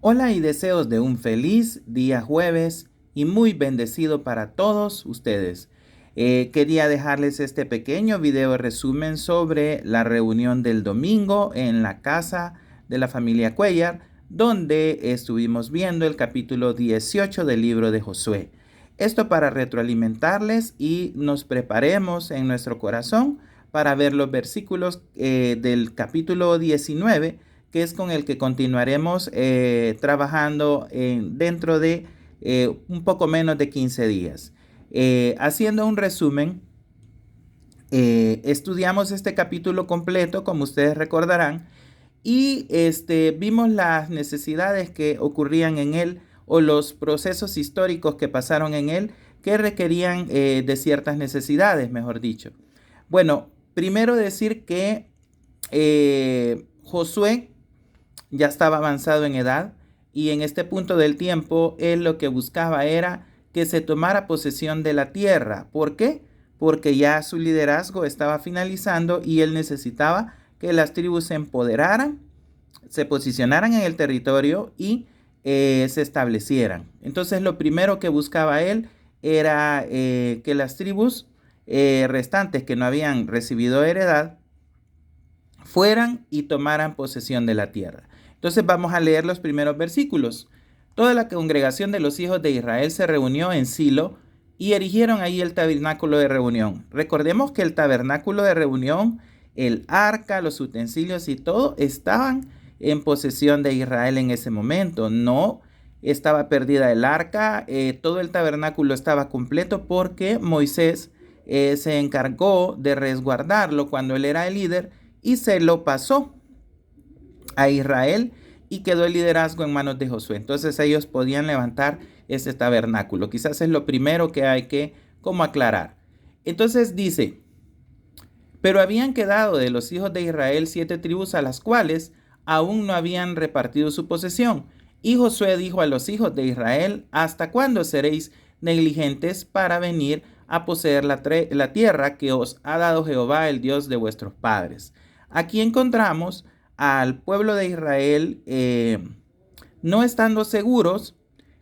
Hola y deseos de un feliz día jueves y muy bendecido para todos ustedes. Quería dejarles este pequeño video resumen sobre la reunión del domingo en la casa de la familia Cuellar, donde estuvimos viendo el capítulo 18 del libro de Josué. Esto para retroalimentarles y nos preparemos en nuestro corazón para ver los versículos del capítulo 19, que es con el que continuaremos trabajando dentro de un poco menos de 15 días. Haciendo un resumen, estudiamos este capítulo completo, como ustedes recordarán, y vimos las necesidades que ocurrían en él o los procesos históricos que pasaron en él que requerían de ciertas necesidades, mejor dicho. Bueno, primero decir que Josué ya estaba avanzado en edad y en este punto del tiempo él lo que buscaba era que se tomara posesión de la tierra. ¿Por qué? Porque ya su liderazgo estaba finalizando y él necesitaba que las tribus se empoderaran, se posicionaran en el territorio y se establecieran. Entonces lo primero que buscaba él era que las tribus restantes que no habían recibido heredad fueran y tomaran posesión de la tierra. Entonces vamos a leer los primeros versículos. Toda la congregación de los hijos de Israel se reunió en Silo y erigieron ahí el tabernáculo de reunión. Recordemos que el tabernáculo de reunión, el arca, los utensilios y todo estaban en posesión de Israel en ese momento. No estaba perdida el arca, todo el tabernáculo estaba completo porque Moisés se encargó de resguardarlo cuando él era el líder y se lo pasó a Israel y quedó el liderazgo en manos de Josué. Entonces ellos podían levantar ese tabernáculo. Quizás es lo primero que hay que como aclarar. Entonces dice, pero habían quedado de los hijos de Israel 7 tribus a las cuales aún no habían repartido su posesión. Y Josué dijo a los hijos de Israel, ¿hasta cuándo seréis negligentes para venir a poseer la tierra que os ha dado Jehová, el Dios de vuestros padres? Aquí encontramos al pueblo de Israel no estando seguros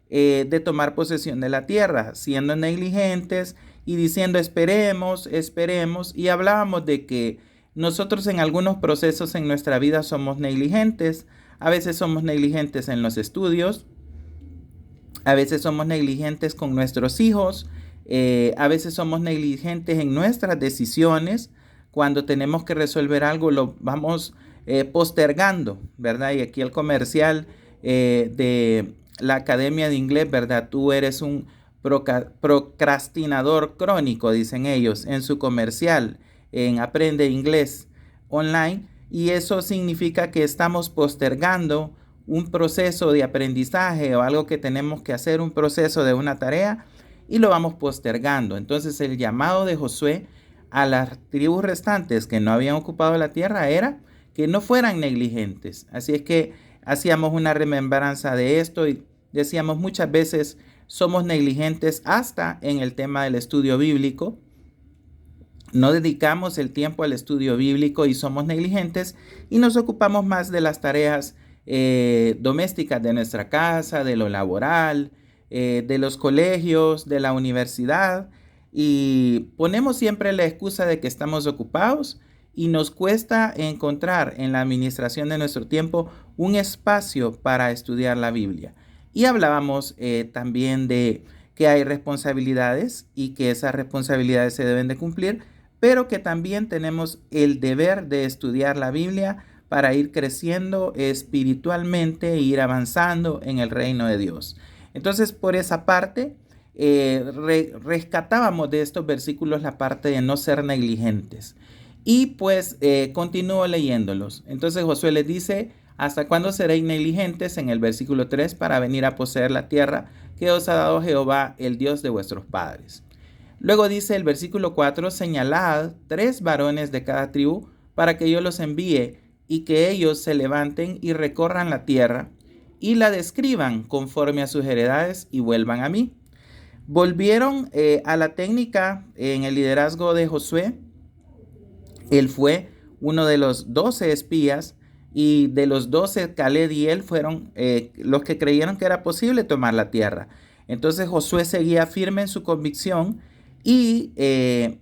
de tomar posesión de la tierra, siendo negligentes y diciendo esperemos, esperemos, y hablábamos de que nosotros en algunos procesos en nuestra vida somos negligentes. A veces somos negligentes en los estudios, a veces somos negligentes con nuestros hijos, a veces somos negligentes en nuestras decisiones. Cuando tenemos que resolver algo lo vamos postergando, ¿verdad? Y aquí el comercial de la Academia de Inglés, ¿verdad? Tú eres un procrastinador crónico, dicen ellos en su comercial en Aprende Inglés Online, y eso significa que estamos postergando un proceso de aprendizaje o algo que tenemos que hacer, un proceso de una tarea, y lo vamos postergando. Entonces el llamado de Josué a las tribus restantes que no habían ocupado la tierra era que no fueran negligentes. Así es que hacíamos una remembranza de esto y decíamos muchas veces somos negligentes hasta en el tema del estudio bíblico. No dedicamos el tiempo al estudio bíblico y somos negligentes y nos ocupamos más de las tareas domésticas de nuestra casa, de lo laboral, de los colegios, de la universidad, y ponemos siempre la excusa de que estamos ocupados y nos cuesta encontrar en la administración de nuestro tiempo un espacio para estudiar la Biblia. Y hablábamos también de que hay responsabilidades y que esas responsabilidades se deben de cumplir, pero que también tenemos el deber de estudiar la Biblia para ir creciendo espiritualmente e ir avanzando en el reino de Dios. Entonces, por esa parte, rescatábamos de estos versículos la parte de no ser negligentes. Y pues continúo leyéndolos. Entonces Josué les dice, ¿hasta cuándo seréis negligentes? En el versículo 3, para venir a poseer la tierra que os ha dado Jehová, el Dios de vuestros padres. Luego dice el versículo 4, señalad 3 varones de cada tribu para que yo los envíe y que ellos se levanten y recorran la tierra y la describan conforme a sus heredades y vuelvan a mí. Volvieron a la técnica en el liderazgo de Josué. Él fue uno de los 12 espías y de los 12, Caleb y él fueron los que creyeron que era posible tomar la tierra. Entonces Josué seguía firme en su convicción y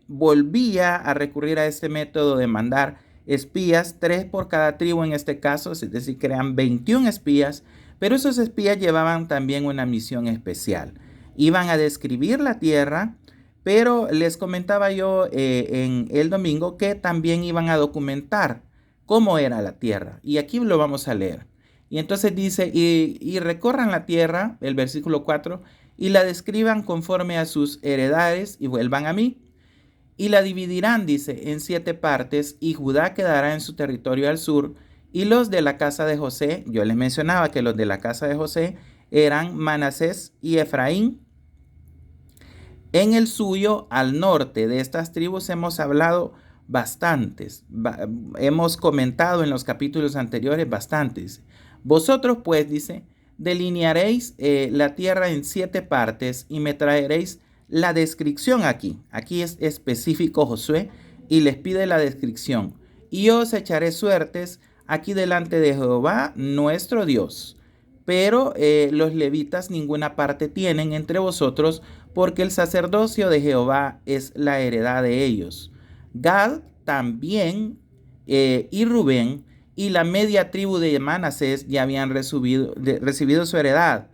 volvía a recurrir a este método de mandar espías, 3 por cada tribu en este caso, es decir, que eran 21 espías, pero esos espías llevaban también una misión especial. Iban a describir la tierra, pero les comentaba yo en el domingo que también iban a documentar cómo era la tierra. Y aquí lo vamos a leer. Y entonces dice, y recorran la tierra, el versículo 4, y la describan conforme a sus heredades y vuelvan a mí. Y la dividirán, dice, en 7 partes, y Judá quedará en su territorio al sur, y los de la casa de José, yo les mencionaba que los de la casa de José eran Manasés y Efraín, en el suyo al norte. De estas tribus hemos hablado bastantes, hemos comentado en los capítulos anteriores bastantes. Vosotros pues, dice, delinearéis la tierra en 7 partes y me traeréis la descripción aquí. Aquí es específico Josué y les pide la descripción. Y yo os echaré suertes aquí delante de Jehová nuestro Dios. Pero los levitas ninguna parte tienen entre vosotros, porque el sacerdocio de Jehová es la heredad de ellos. Gad también y Rubén y la media tribu de Manasés ya habían recibido su heredad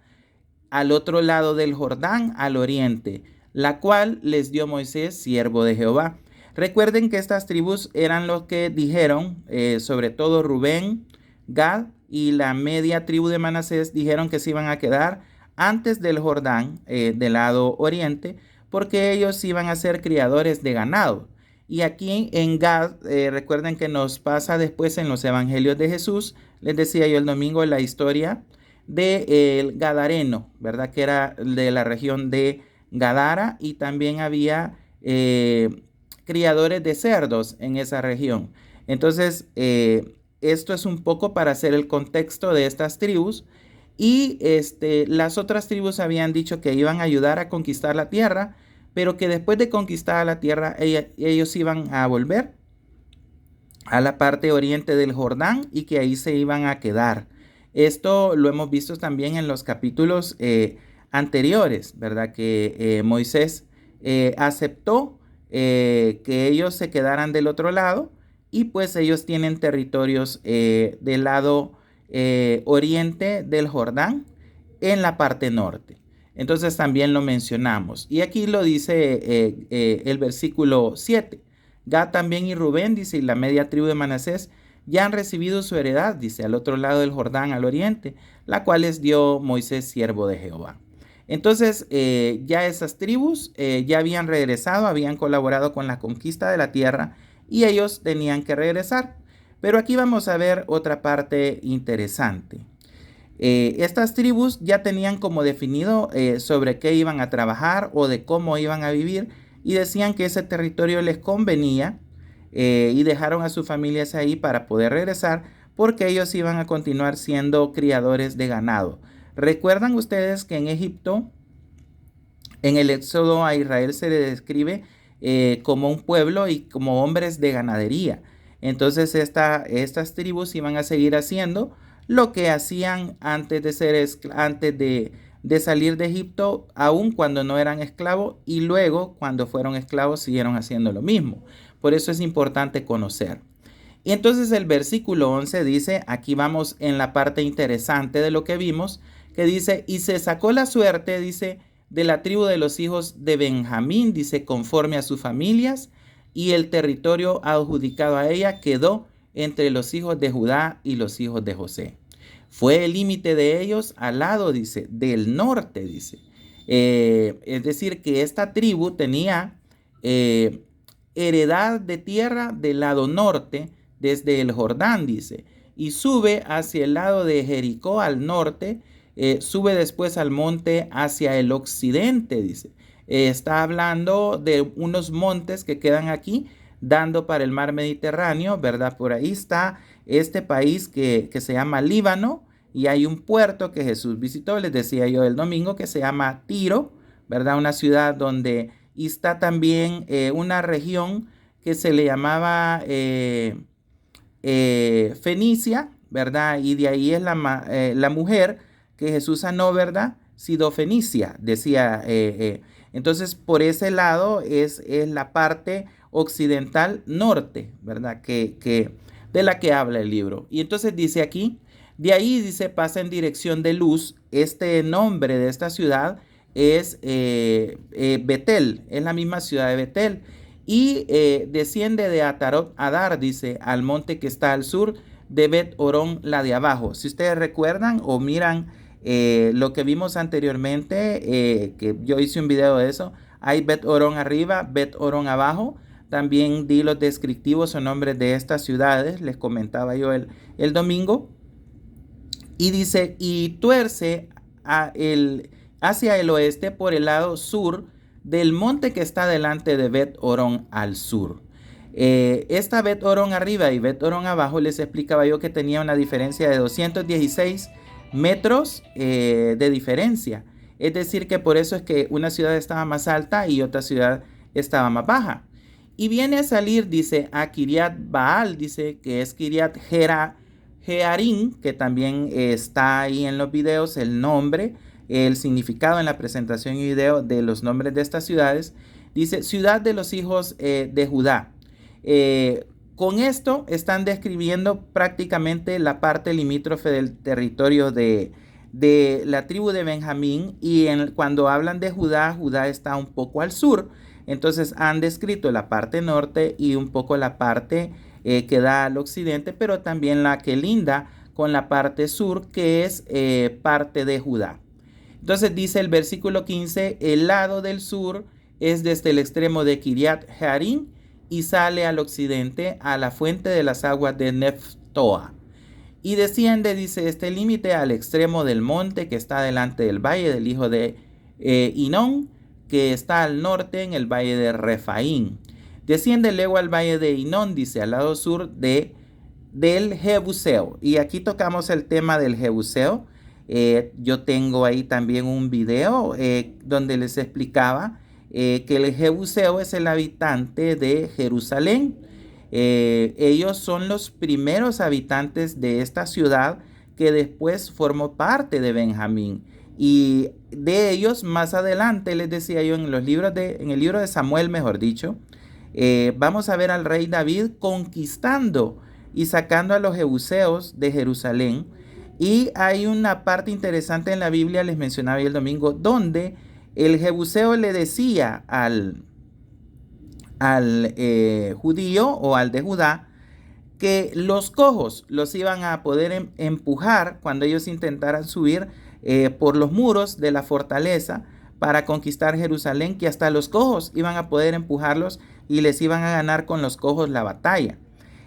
al otro lado del Jordán, al oriente, la cual les dio Moisés, siervo de Jehová. Recuerden que estas tribus eran los que dijeron, sobre todo Rubén, Gad y la media tribu de Manasés dijeron que se iban a quedar antes del Jordán, del lado oriente, porque ellos iban a ser criadores de ganado. Y aquí en Gad, recuerden que nos pasa después en los evangelios de Jesús, les decía yo el domingo la historia del Gadareno, ¿verdad? Que era de la región de Gadara y también había criadores de cerdos en esa región. Entonces, esto es un poco para hacer el contexto de estas tribus. Y las otras tribus habían dicho que iban a ayudar a conquistar la tierra, pero que después de conquistar la tierra, ellos iban a volver a la parte oriente del Jordán y que ahí se iban a quedar. Esto lo hemos visto también en los capítulos anteriores, ¿verdad? Que Moisés aceptó que ellos se quedaran del otro lado y pues ellos tienen territorios del lado oriente del Jordán en la parte norte. Entonces también lo mencionamos. Y aquí lo dice el versículo 7. Gad también y Rubén, dice, y la media tribu de Manasés ya han recibido su heredad, dice, al otro lado del Jordán, al oriente, la cual les dio Moisés, siervo de Jehová. Entonces, ya esas tribus ya habían regresado, habían colaborado con la conquista de la tierra y ellos tenían que regresar. Pero aquí vamos a ver otra parte interesante. Estas tribus ya tenían como definido sobre qué iban a trabajar o de cómo iban a vivir y decían que ese territorio les convenía y dejaron a sus familias ahí para poder regresar porque ellos iban a continuar siendo criadores de ganado. ¿Recuerdan ustedes que en Egipto, en el Éxodo a Israel se le describe como un pueblo y como hombres de ganadería? Entonces estas tribus iban a seguir haciendo lo que hacían antes de salir de Egipto, aun cuando no eran esclavos, y luego cuando fueron esclavos siguieron haciendo lo mismo. Por eso es importante conocer. Y entonces el versículo 11 dice, aquí vamos en la parte interesante de lo que vimos, que dice, y se sacó la suerte, dice, de la tribu de los hijos de Benjamín, dice, conforme a sus familias, y el territorio adjudicado a ella quedó entre los hijos de Judá y los hijos de José. Fue el límite de ellos al lado, dice, del norte, dice. Es decir, que esta tribu tenía heredad de tierra del lado norte, desde el Jordán, dice, y sube hacia el lado de Jericó al norte, sube después al monte hacia el occidente, dice. Está hablando de unos montes que quedan aquí, dando para el mar Mediterráneo, ¿verdad? Por ahí está este país que se llama Líbano, y hay un puerto que Jesús visitó, les decía yo el domingo, que se llama Tiro, ¿verdad? Una ciudad donde está también una región que se le llamaba Fenicia, ¿verdad? Y de ahí es la mujer que Jesús sanó, ¿verdad? Sidofenicia, decía. Entonces, por ese lado es la parte occidental norte, ¿verdad? De la que habla el libro. Y entonces dice aquí, de ahí dice, pasa en dirección de luz. Este nombre de esta ciudad es Betel, es la misma ciudad de Betel. Y desciende de Atarot Adar, dice, al monte que está al sur de Bet Orón, la de abajo. Si ustedes recuerdan o miran lo que vimos anteriormente, que yo hice un video de eso, hay Bet Orón arriba, Bet Orón abajo. También di los descriptivos o nombres de estas ciudades, les comentaba yo el domingo. Y dice, y tuerce hacia el oeste por el lado sur del monte que está delante de Bet Orón al sur. Esta Bet Orón arriba y Bet Orón abajo, les explicaba yo que tenía una diferencia de 216 metros de diferencia. Es decir, que por eso es que una ciudad estaba más alta y otra ciudad estaba más baja. Y viene a salir, dice, a Kiriat Baal, dice que es Kiriat Jearim, que también está ahí en los videos, el nombre, el significado en la presentación y video de los nombres de estas ciudades. Dice, ciudad de los hijos de Judá. Con esto están describiendo prácticamente la parte limítrofe del territorio de la tribu de Benjamín. Y cuando hablan de Judá, Judá está un poco al sur. Entonces han descrito la parte norte y un poco la parte que da al occidente, pero también la que linda con la parte sur, que es parte de Judá. Entonces dice el versículo 15, el lado del sur es desde el extremo de Kiriat Jearim y sale al occidente a la fuente de las aguas de Neftoa. Y desciende, dice, este límite al extremo del monte que está delante del valle del hijo de Hinón, que está al norte en el valle de Refaín. Desciende luego al valle de Hinón, dice, al lado sur del Jebuseo. Y aquí tocamos el tema del Jebuseo. Yo tengo ahí también un video donde les explicaba que el Jebuseo es el habitante de Jerusalén. Ellos son los primeros habitantes de esta ciudad que después formó parte de Benjamín. Y de ellos más adelante, les decía yo, en el libro de Samuel, mejor dicho, vamos a ver al rey David conquistando y sacando a los jebuseos de Jerusalén. Y hay una parte interesante en la Biblia, les mencionaba el domingo, donde el jebuseo le decía al judío o al de Judá que los cojos los iban a poder empujar cuando ellos intentaran subir por los muros de la fortaleza para conquistar Jerusalén, que hasta los cojos iban a poder empujarlos y les iban a ganar con los cojos la batalla.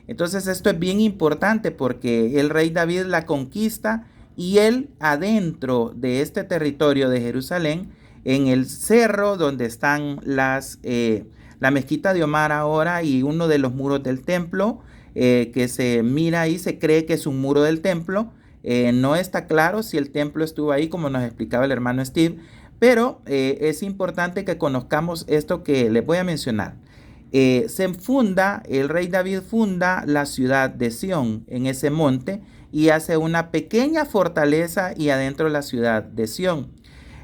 Entonces esto es bien importante porque el rey David la conquista y él adentro de este territorio de Jerusalén, en el cerro donde están la mezquita de Omar ahora y uno de los muros del templo, que se mira ahí, se cree que es un muro del templo. No está claro si el templo estuvo ahí, como nos explicaba el hermano Steve, pero es importante que conozcamos esto que les voy a mencionar. El rey David funda la ciudad de Sión en ese monte y hace una pequeña fortaleza y adentro la ciudad de Sión.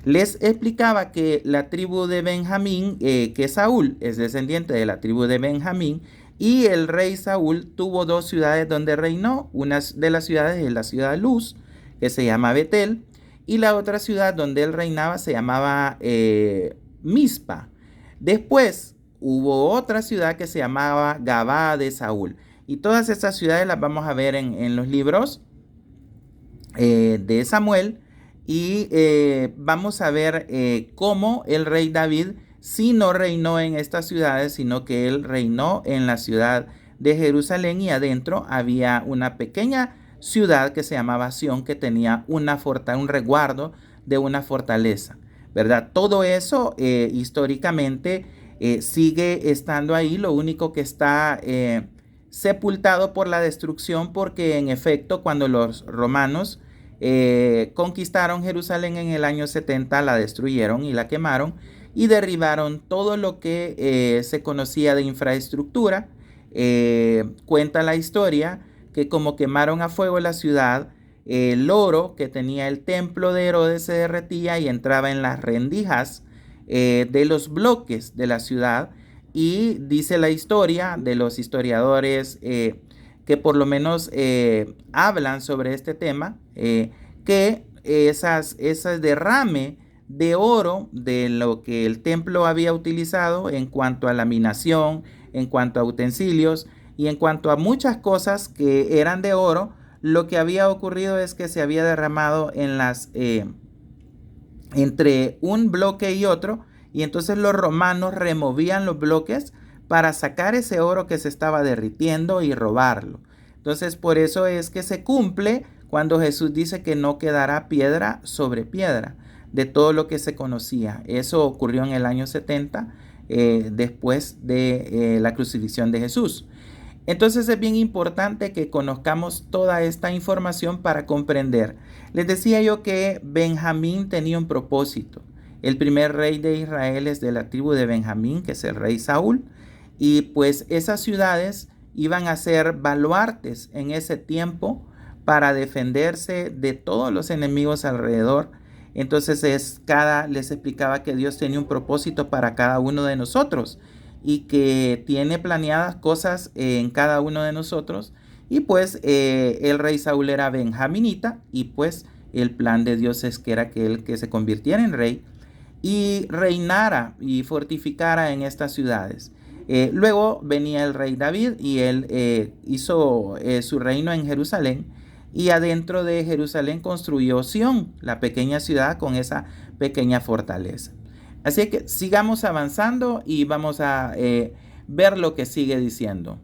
Les explicaba que la tribu de Benjamín, que Saúl es descendiente de la tribu de Benjamín, y el rey Saúl tuvo dos ciudades donde reinó. Una de las ciudades es la ciudad de Luz, que se llama Betel, y la otra ciudad donde él reinaba se llamaba Mizpa. Después hubo otra ciudad que se llamaba Gabá de Saúl. Y todas estas ciudades las vamos a ver en los libros de Samuel. Y vamos a ver cómo el rey David sí no reinó en estas ciudades, sino que él reinó en la ciudad de Jerusalén y adentro había una pequeña ciudad que se llamaba Sión, que tenía un resguardo de una fortaleza, ¿verdad? Todo eso históricamente sigue estando ahí. Lo único que está sepultado por la destrucción, porque en efecto cuando los romanos conquistaron Jerusalén en el año 70, la destruyeron y la quemaron y derribaron todo lo que se conocía de infraestructura. Cuenta la historia que como quemaron a fuego la ciudad, el oro que tenía el templo de Herodes se derretía y entraba en las rendijas de los bloques de la ciudad. Y dice la historia de los historiadores que por lo menos hablan sobre este tema, que esas derrame de oro de lo que el templo había utilizado en cuanto a laminación, en cuanto a utensilios y en cuanto a muchas cosas que eran de oro, lo que había ocurrido es que se había derramado en entre un bloque y otro, y entonces los romanos removían los bloques para sacar ese oro que se estaba derritiendo y robarlo. Entonces por eso es que se cumple cuando Jesús dice que no quedará piedra sobre piedra de todo lo que se conocía. Eso ocurrió en el año 70 después de la crucifixión de Jesús. Entonces es bien importante que conozcamos toda esta información para comprender. Les decía yo que Benjamín tenía un propósito. El primer rey de Israel es de la tribu de Benjamín, que es el rey Saúl. Y pues esas ciudades iban a ser baluartes en ese tiempo para defenderse de todos los enemigos alrededor. Entonces les explicaba que Dios tenía un propósito para cada uno de nosotros y que tiene planeadas cosas en cada uno de nosotros. Y pues el rey Saúl era benjaminita, y pues el plan de Dios es que era que se convirtiera en rey y reinara y fortificara en estas ciudades. Luego venía el rey David y él hizo su reino en Jerusalén, y adentro de Jerusalén construyó Sión, la pequeña ciudad con esa pequeña fortaleza. Así que sigamos avanzando y vamos a ver lo que sigue diciendo.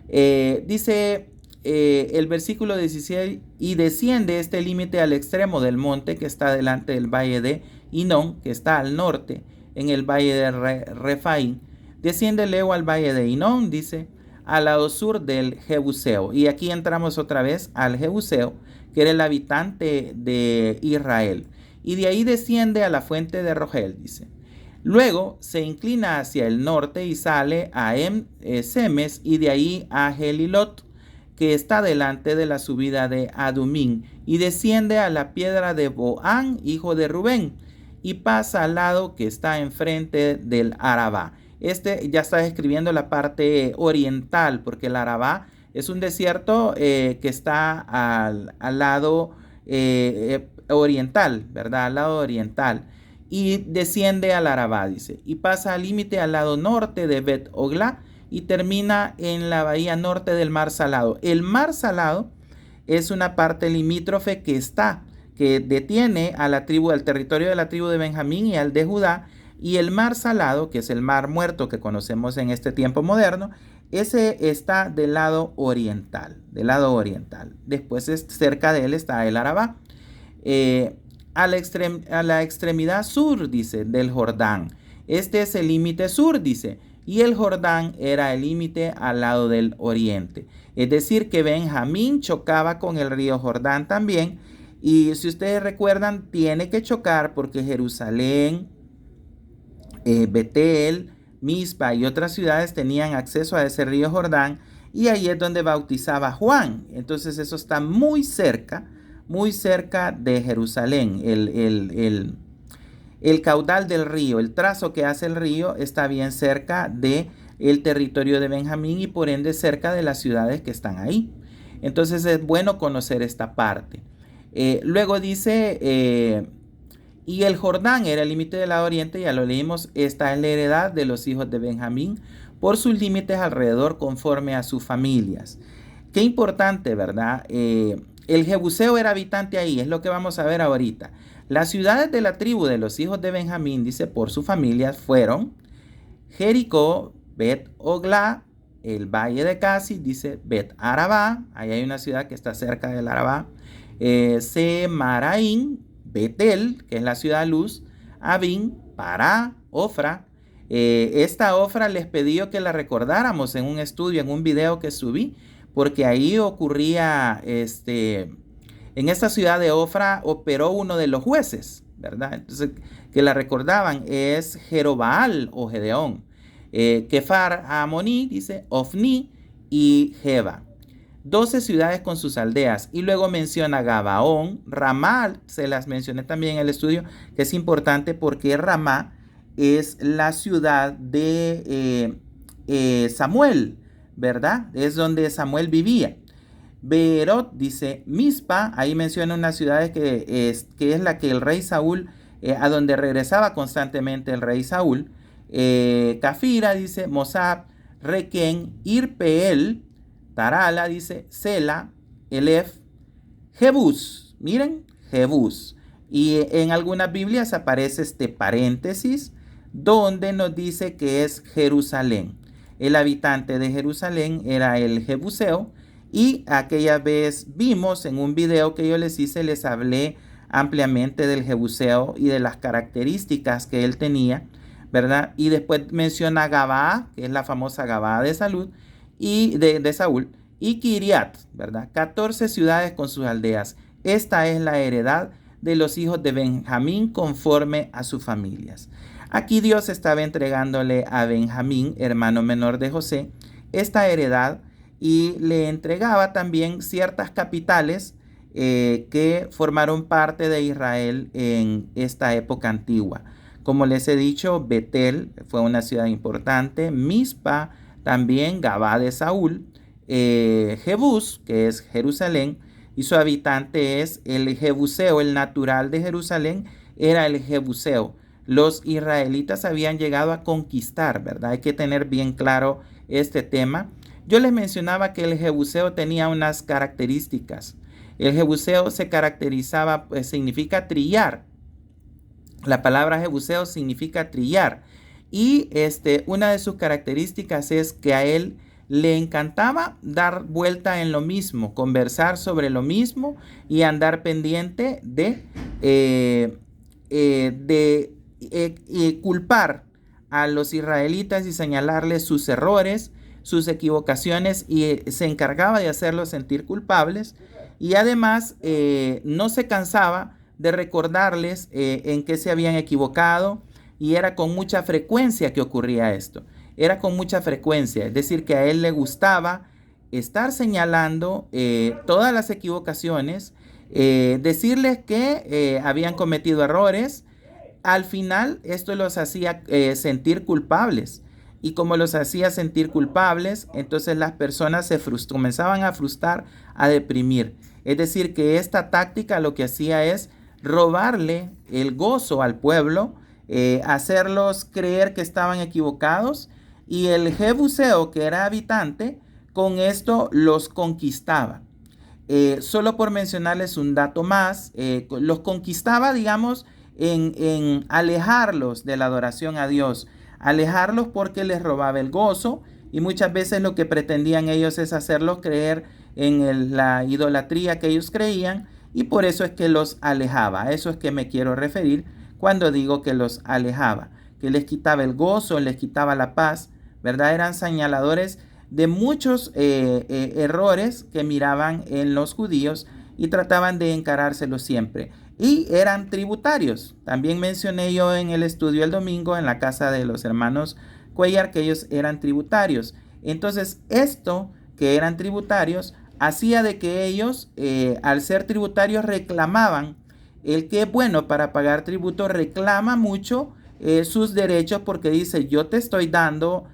Dice el versículo 16: y desciende este límite al extremo del monte que está delante del valle de Hinón, que está al norte, en el valle de Refaín. Desciende luego al valle de Hinón, dice, al lado sur del Jebuseo. Y aquí entramos otra vez al Jebuseo, que era el habitante de Israel. Y de ahí desciende a la fuente de Rogel, dice. Luego se inclina hacia el norte y sale a Semes, y de ahí a Gelilot, que está delante de la subida de Adumín, y desciende a la piedra de Boán, hijo de Rubén, y pasa al lado que está enfrente del Arabá. Ya está describiendo la parte oriental, porque el Arabá es un desierto que está al lado oriental, ¿verdad? Al lado oriental. Y desciende al Arabá, dice, y pasa al límite al lado norte de Bet Oglá y termina en la bahía norte del Mar Salado. El Mar Salado es una parte limítrofe que detiene a la tribu, al territorio de la tribu de Benjamín y al de Judá. Y el Mar Salado, que es el Mar Muerto que conocemos en este tiempo moderno, ese está del lado oriental, Después cerca de él está el Arabá. A la extremidad sur, dice, del Jordán. Este es el límite sur, dice, y el Jordán era el límite al lado del oriente. Es decir, que Benjamín chocaba con el río Jordán también. Y si ustedes recuerdan, tiene que chocar porque Jerusalén, Betel, Mizpa y otras ciudades tenían acceso a ese río Jordán, y ahí es donde bautizaba Juan. Entonces eso está muy cerca de Jerusalén. El caudal del río, el trazo que hace el río, está bien cerca del territorio de Benjamín y por ende cerca de las ciudades que están ahí. Entonces es bueno conocer esta parte. Luego dice, y el Jordán era el límite del lado oriente, ya lo leímos. Esta es la heredad de los hijos de Benjamín por sus límites alrededor conforme a sus familias. Qué importante, ¿verdad? El Jebuseo era habitante ahí, es lo que vamos a ver ahorita. Las ciudades de la tribu de los hijos de Benjamín, dice, por sus familias fueron Jericó, Bet Oglá, el valle de Casi, dice Bet Arabá, ahí hay una ciudad que está cerca del Arabá, Semaraín, Betel, que es la ciudad luz, Abín, Pará, Ofra. Esta Ofra les pedí que la recordáramos en un estudio, en un video que subí, porque ahí ocurría, en esta ciudad de Ofra operó uno de los jueces, ¿verdad? Entonces, que la recordaban, es Jerobaal o Gedeón. Kefar Amoní, dice, Ofni y Jeba. 12 ciudades con sus aldeas. Y luego menciona Gabaón, Ramá, se las mencioné también en el estudio, que es importante porque Ramá es la ciudad de Samuel, ¿verdad? Es donde Samuel vivía. Beerot dice Mizpa, ahí menciona unas ciudades que es la que el rey Saúl, a donde regresaba constantemente el rey Saúl. Cafira dice Mosab, Requén, Irpeel, Tarala dice Sela, Elef, Jebús. Miren, Jebús. Y en algunas Biblias aparece este paréntesis donde nos dice que es Jerusalén. El habitante de Jerusalén era el Jebuseo. Y aquella vez vimos en un video que yo les hice, les hablé ampliamente del Jebuseo y de las características que él tenía, ¿verdad? Y después menciona Gabaa, que es la famosa Gabaa de Saúl, de Saúl, y Kiriat, ¿verdad? 14 ciudades con sus aldeas. Esta es la heredad de los hijos de Benjamín conforme a sus familias. Aquí Dios estaba entregándole a Benjamín, hermano menor de José, esta heredad, y le entregaba también ciertas capitales que formaron parte de Israel en esta época antigua. Como les he dicho, Betel fue una ciudad importante, Mizpa también, Gabá de Saúl, Jebús, que es Jerusalén, y su habitante es el Jebuseo, el natural de Jerusalén era el Jebuseo. Los israelitas habían llegado a conquistar, ¿verdad? Hay que tener bien claro este tema. Yo les mencionaba que el Jebuseo tenía unas características. El Jebuseo se caracterizaba, pues significa trillar. La palabra Jebuseo significa trillar. Y una de sus características es que a él le encantaba dar vuelta en lo mismo, conversar sobre lo mismo y andar pendiente de culpar a los israelitas y señalarles sus errores, sus equivocaciones, y se encargaba de hacerlos sentir culpables, y además no se cansaba de recordarles en qué se habían equivocado, y era con mucha frecuencia que ocurría esto. Era con mucha frecuencia, es decir, que a él le gustaba estar señalando todas las equivocaciones, decirles que habían cometido errores. Al final esto los hacía sentir culpables. Y como los hacía sentir culpables, entonces las personas se comenzaban a frustrar, a deprimir. Es decir, que esta táctica lo que hacía es robarle el gozo al pueblo, hacerlos creer que estaban equivocados. Y el Jebuseo, que era habitante, con esto los conquistaba. Solo por mencionarles un dato más, los conquistaba, digamos, en alejarlos de la adoración a Dios. Alejarlos porque les robaba el gozo, y muchas veces lo que pretendían ellos es hacerlos creer en la idolatría que ellos creían, y por eso es que los alejaba. A eso es que me quiero referir cuando digo que los alejaba, que les quitaba el gozo, les quitaba la paz, ¿verdad? Eran señaladores de muchos errores que miraban en los judíos y trataban de encarárselos siempre. Y eran tributarios. También mencioné yo en el estudio el domingo en la casa de los hermanos Cuellar que ellos eran tributarios. Entonces esto, que eran tributarios, hacía de que ellos, al ser tributarios, reclamaban. El que es bueno para pagar tributo reclama mucho sus derechos, porque dice: yo te estoy dando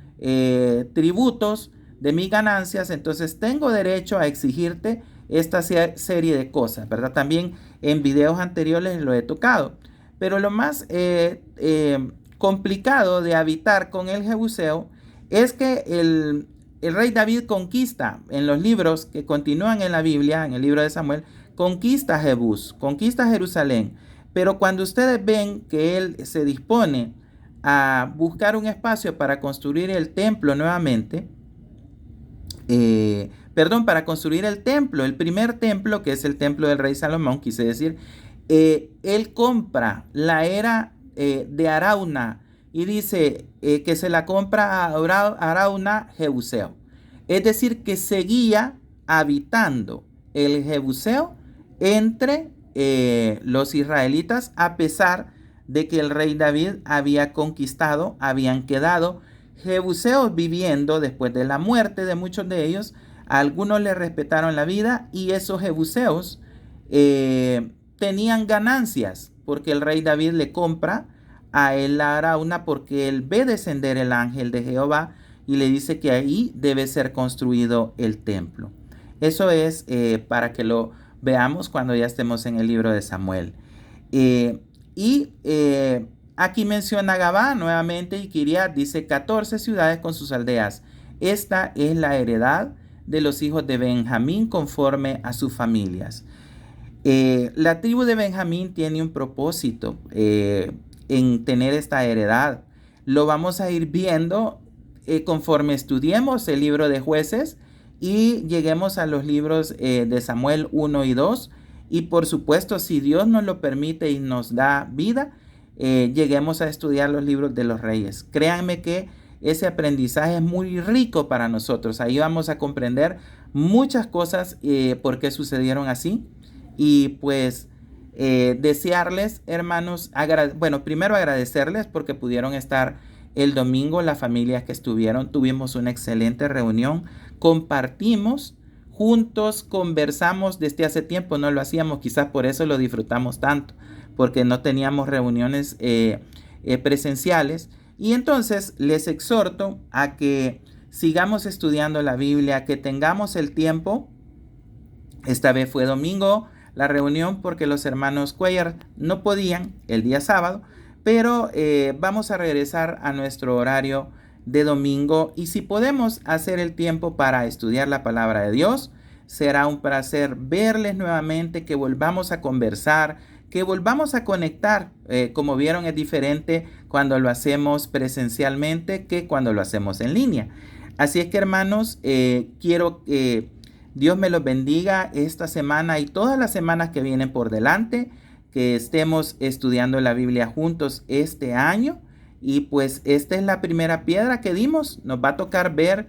tributos de mis ganancias, entonces tengo derecho a exigirte esta serie de cosas, ¿verdad? También en videos anteriores lo he tocado. Pero lo más complicado de habitar con el Jebuseo es que el rey David conquista, en los libros que continúan en la Biblia, en el libro de Samuel, conquista Jebús, conquista Jerusalén. Pero cuando ustedes ven que él se dispone a buscar un espacio para construir el templo nuevamente, para construir el templo, el primer templo, que es el templo del rey Salomón, quise decir, él compra la era de Arauna, y dice que se la compra a Arauna Jebuseo. Es decir, que seguía habitando el Jebuseo entre los israelitas, a pesar de que el rey David había conquistado, habían quedado jebuseos viviendo después de la muerte de muchos de ellos, A algunos le respetaron la vida y esos jebuseos tenían ganancias porque el rey David le compra a él la Arauna porque él ve descender el ángel de Jehová y le dice que ahí debe ser construido el templo. Eso es para que lo veamos cuando ya estemos en el libro de Samuel. Aquí menciona Gabá nuevamente y Kiriat, dice 14 ciudades con sus aldeas. Esta es la heredad de los hijos de Benjamín conforme a sus familias. La tribu de Benjamín tiene un propósito en tener esta heredad. Lo vamos a ir viendo conforme estudiemos el libro de Jueces y lleguemos a los libros de Samuel 1 y 2. Y por supuesto, si Dios nos lo permite y nos da vida, lleguemos a estudiar los libros de los reyes. Créanme que ese aprendizaje es muy rico para nosotros. Ahí vamos a comprender muchas cosas por qué sucedieron así. Y pues desearles, hermanos, primero agradecerles porque pudieron estar el domingo, las familias que estuvieron. Tuvimos una excelente reunión, compartimos juntos, conversamos. Desde hace tiempo no lo hacíamos, quizás por eso lo disfrutamos tanto, porque no teníamos reuniones presenciales. Y entonces les exhorto a que sigamos estudiando la Biblia, que tengamos el tiempo. Esta vez fue domingo la reunión porque los hermanos Cuellar no podían el día sábado, pero vamos a regresar a nuestro horario de domingo y si podemos hacer el tiempo para estudiar la palabra de Dios, será un placer verles nuevamente, que volvamos a conversar, que volvamos a conectar. Como vieron, es diferente cuando lo hacemos presencialmente que cuando lo hacemos en línea. Así es que, hermanos, quiero que Dios me los bendiga esta semana y todas las semanas que vienen por delante, que estemos estudiando la Biblia juntos este año. Y pues esta es la primera piedra que dimos. Nos va a tocar ver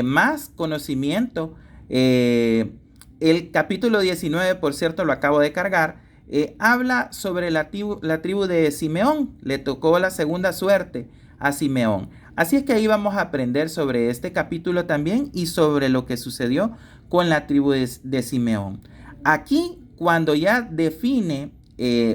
más conocimiento. El capítulo 19, por cierto, lo acabo de cargar. Habla sobre la tribu de Simeón. Le tocó la segunda suerte a Simeón. Así es que ahí vamos a aprender sobre este capítulo también y sobre lo que sucedió con la tribu de Simeón. Aquí, cuando ya define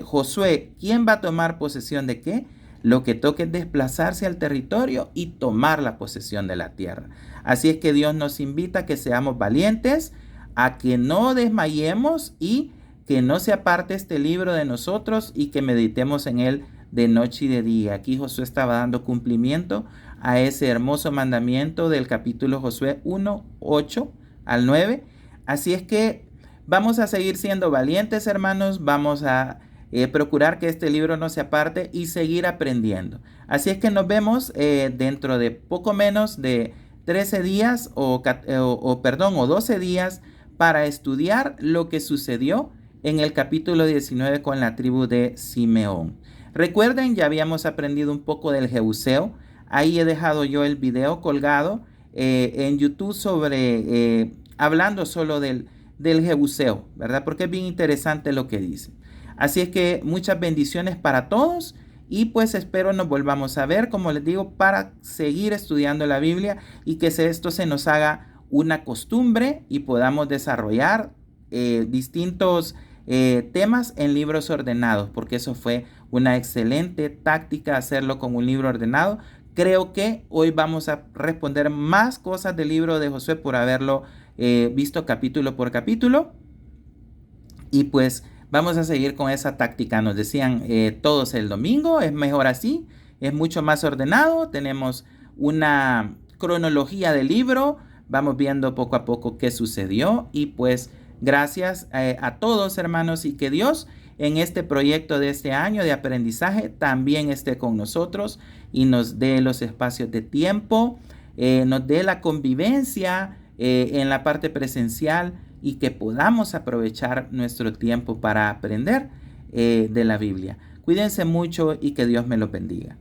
Josué quién va a tomar posesión de qué, lo que toca es desplazarse al territorio y tomar la posesión de la tierra. Así es que Dios nos invita a que seamos valientes, a que no desmayemos y que no se aparte este libro de nosotros y que meditemos en él de noche y de día. Aquí Josué estaba dando cumplimiento a ese hermoso mandamiento del capítulo Josué 1, 8 al 9. Así es que vamos a seguir siendo valientes, hermanos. Vamos a procurar que este libro no se aparte y seguir aprendiendo. Así es que nos vemos dentro de poco menos de 13 días o 12 días para estudiar lo que sucedió en el capítulo 19 con la tribu de Simeón. Recuerden, ya habíamos aprendido un poco del Jebuseo. Ahí he dejado yo el video colgado en YouTube sobre hablando solo del Jebuseo, ¿verdad? Porque es bien interesante lo que dice. Así es que muchas bendiciones para todos y pues espero nos volvamos a ver, como les digo, para seguir estudiando la Biblia y que esto se nos haga una costumbre y podamos desarrollar distintos temas en libros ordenados, porque eso fue una excelente táctica hacerlo con un libro ordenado. Creo que hoy vamos a responder más cosas del libro de Josué por haberlo visto capítulo por capítulo. Y pues vamos a seguir con esa táctica. Nos decían todos el domingo, es mejor así, es mucho más ordenado. Tenemos una cronología del libro, vamos viendo poco a poco qué sucedió. Y pues gracias a todos, hermanos, y que Dios en este proyecto de este año de aprendizaje también esté con nosotros y nos dé los espacios de tiempo, nos dé la convivencia en la parte presencial y que podamos aprovechar nuestro tiempo para aprender de la Biblia. Cuídense mucho y que Dios me los bendiga.